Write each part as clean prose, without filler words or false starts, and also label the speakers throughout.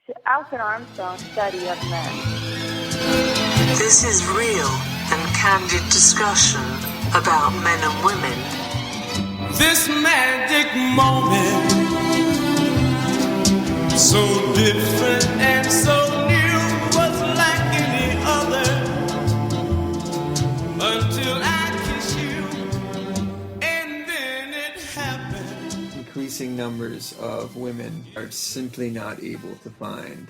Speaker 1: to Alfred Armstrong's study of men.
Speaker 2: This is real and candid discussion about men and women.
Speaker 3: This magic moment, so different and so new, was like any other until I kissed you, and then it happened.
Speaker 4: Increasing numbers of women are simply not able to find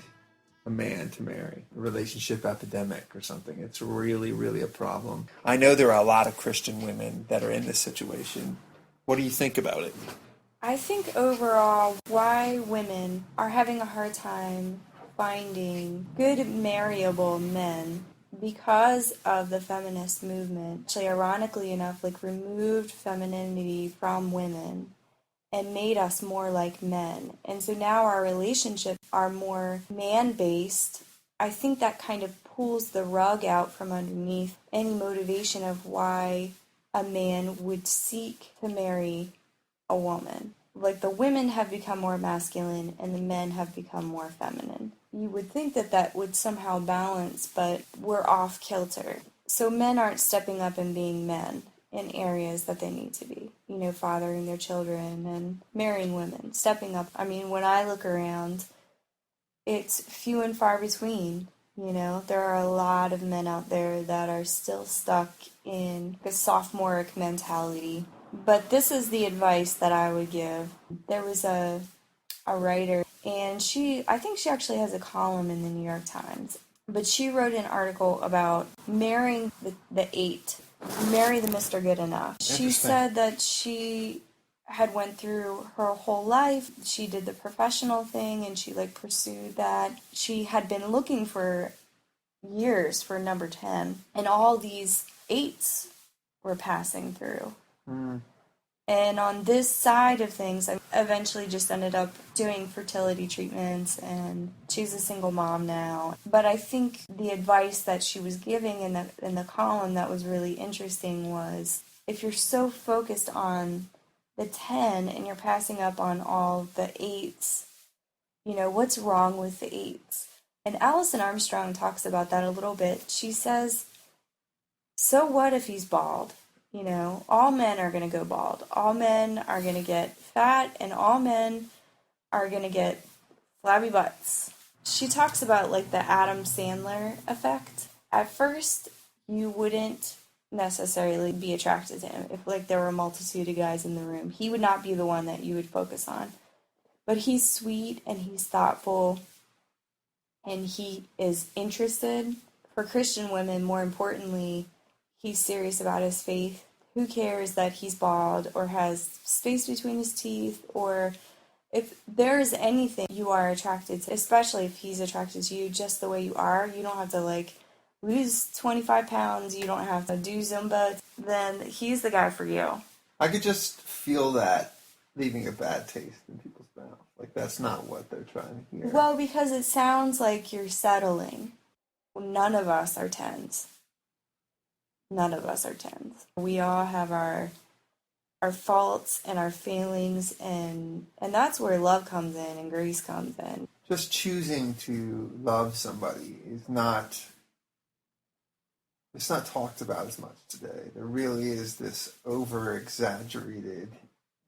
Speaker 4: a man to marry. A relationship epidemic or something. It's really, really a problem. I know there are a lot of Christian women that are in this situation. What do you think about it?
Speaker 5: I think overall why women are having a hard time finding good marryable men because of the feminist movement. Actually, ironically enough, removed femininity from women and made us more like men. And so now our relationships are more man-based. I think that kind of pulls the rug out from underneath any motivation of why a man would seek to marry a woman. The women have become more masculine and the men have become more feminine. You would think that that would somehow balance, but we're off kilter. So men aren't stepping up and being men in areas that they need to be. Fathering their children and marrying women, stepping up. I mean, when I look around, it's few and far between. There are a lot of men out there that are still stuck in a sophomoric mentality. But this is the advice that I would give. There was a writer, and I think she actually has a column in the New York Times, but she wrote an article about marrying the eight. Marry the Mr. Good Enough. She said that she had went through her whole life. She did the professional thing and she pursued that. She had been looking for years for number 10 and all these eights were passing through. And on this side of things, I eventually just ended up doing fertility treatments, and she's a single mom now. But I think the advice that she was giving in the column that was really interesting was, if you're so focused on the 10 and you're passing up on all the 8s, what's wrong with the 8s? And Alison Armstrong talks about that a little bit. She says, so what if he's bald? All men are going to go bald. All men are going to get fat, and all men are going to get flabby butts. She talks about the Adam Sandler effect. At first, you wouldn't necessarily be attracted to him if there were a multitude of guys in the room. He would not be the one that you would focus on. But he's sweet and he's thoughtful and he is interested. For Christian women, more importantly, he's serious about his faith. Who cares that he's bald or has space between his teeth, or if there's anything you are attracted to, especially if he's attracted to you just the way you are, you don't have to lose 25 pounds, you don't have to do Zumba, then he's the guy for you.
Speaker 4: I could just feel that leaving a bad taste in people's mouth. That's not what they're trying to hear.
Speaker 5: Well, because it sounds like you're settling. None of us are 10s. None of us are 10s. We all have our faults and our failings, and that's where love comes in and grace comes in.
Speaker 4: Just choosing to love somebody is not, it's not talked about as much today. There really is this over-exaggerated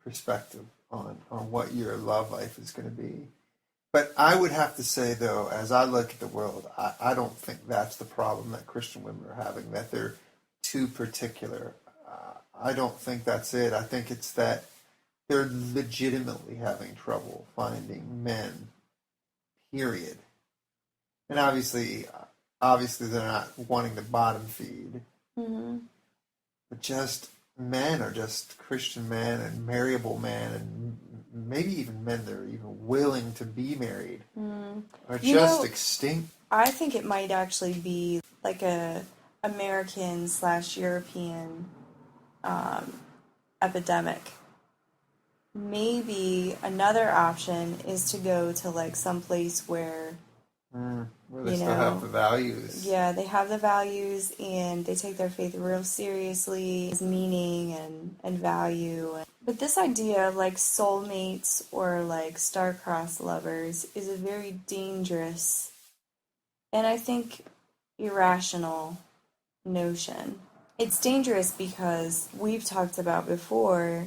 Speaker 4: perspective on what your love life is going to be. But I would have to say, though, as I look at the world, I don't think that's the problem that Christian women are having, that they're too particular. I don't think that's it. I think it's that they're legitimately having trouble finding men, period. And obviously they're not wanting to bottom feed. Mm-hmm. But just men are just Christian men and marryable men, and maybe even men that are even willing to be married are just extinct.
Speaker 5: I think it might actually be a American/European epidemic. Maybe another option is to go to someplace where
Speaker 4: they still have the values.
Speaker 5: Yeah, they have the values and they take their faith real seriously, meaning and value. But this idea of like soulmates or like star-crossed lovers is a very dangerous and I think irrational notion. It's dangerous because we've talked about before,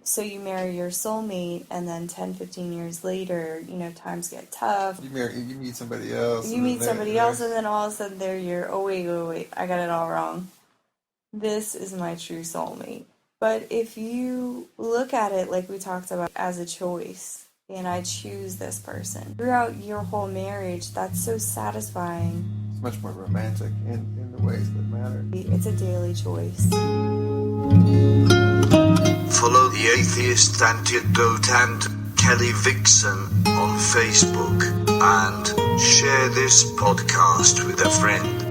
Speaker 5: so you marry your soulmate and then 10, 15 years later, times get tough.
Speaker 4: You meet somebody else.
Speaker 5: You meet somebody else and then all of a sudden they're your, oh wait, I got it all wrong. This is my true soulmate. But if you look at it like we talked about as a choice, and I choose this person, throughout your whole marriage, that's so satisfying.
Speaker 4: It's much more romantic in the ways that matter.
Speaker 5: It's a daily choice.
Speaker 6: Follow the Atheist Antidote and Kelly Vixen on Facebook, and share this podcast with a friend.